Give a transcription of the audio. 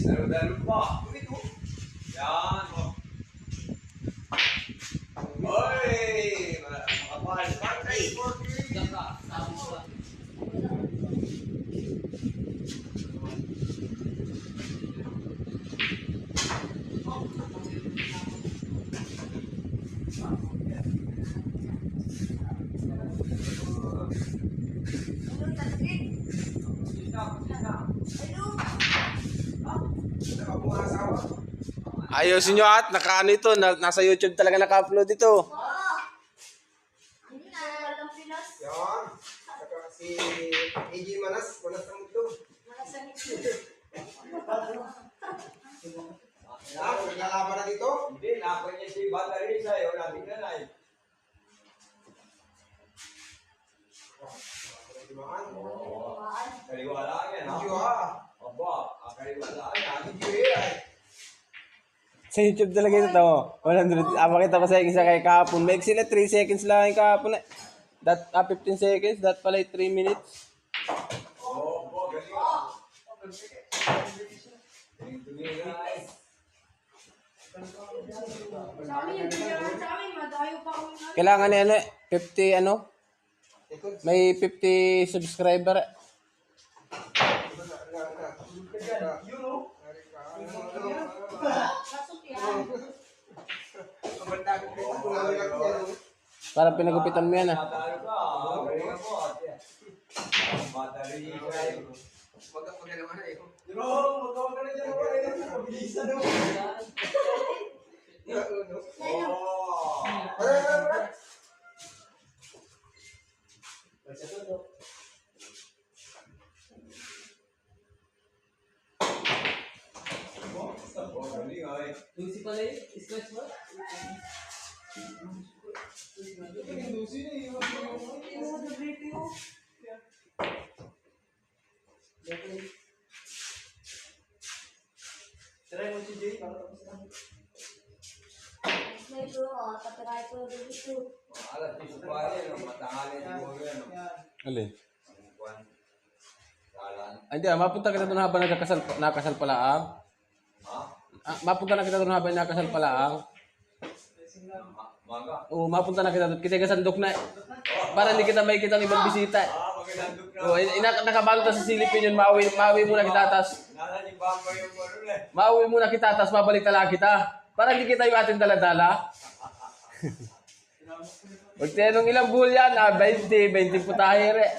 Dalo-dalo pa. Ito. Yan. Oy! Makapal. Partay. Ayusin nyo at nakaano ito, nasa YouTube talaga naka-upload ito. Yan. Saka si AJ Manas ng Mutlog. Naglalaban na dito? Hindi, nakuha niya si Battery sa'yo. Nabing na na eh. Kaliwala yan ha? Video ha? Aba, kaliwala yan. Video eh. Sa YouTube talaga ito tamo. 100, makita ko sa isa kay kahapon. May sila 3 seconds lang yung kahapon. That 15 seconds, that pala 3 minutes. Oo, galing ha? Galing guys. Kailangan ni ano, 50 ano? May 50 subscriber. Para pinagupitan mo yan ah. Matalo ka. Galing mo. Battery sa'yo. Maganda naman eh. Jerome, magkawa ka na dyan. Mabilisan mo. Lucy pala yun? Scratch mo? Try mo si Jay para tapos na. Alas ni Supari, matangali siguro yan. Alin? Dalan. Hindi ah, mapunta kita doon habang nakasal pala ang. Ha? Mapunta na kita doon habang nakasal pala ang. Maga. Oo, mapunta na kita doon. Kita kasandok na. Para hindi kita makikita ng ibang bisita. Magandang na. Oo, nakabalot na sa silipin yun. Mauwi muna kita, tas. Nala ni Bamba yung marul eh. Mauwi muna kita, tas mabalik talaga kita. Para hindi kita yung ating daladala. Huwag tinanong ilang buhol yan. 20 putahir eh.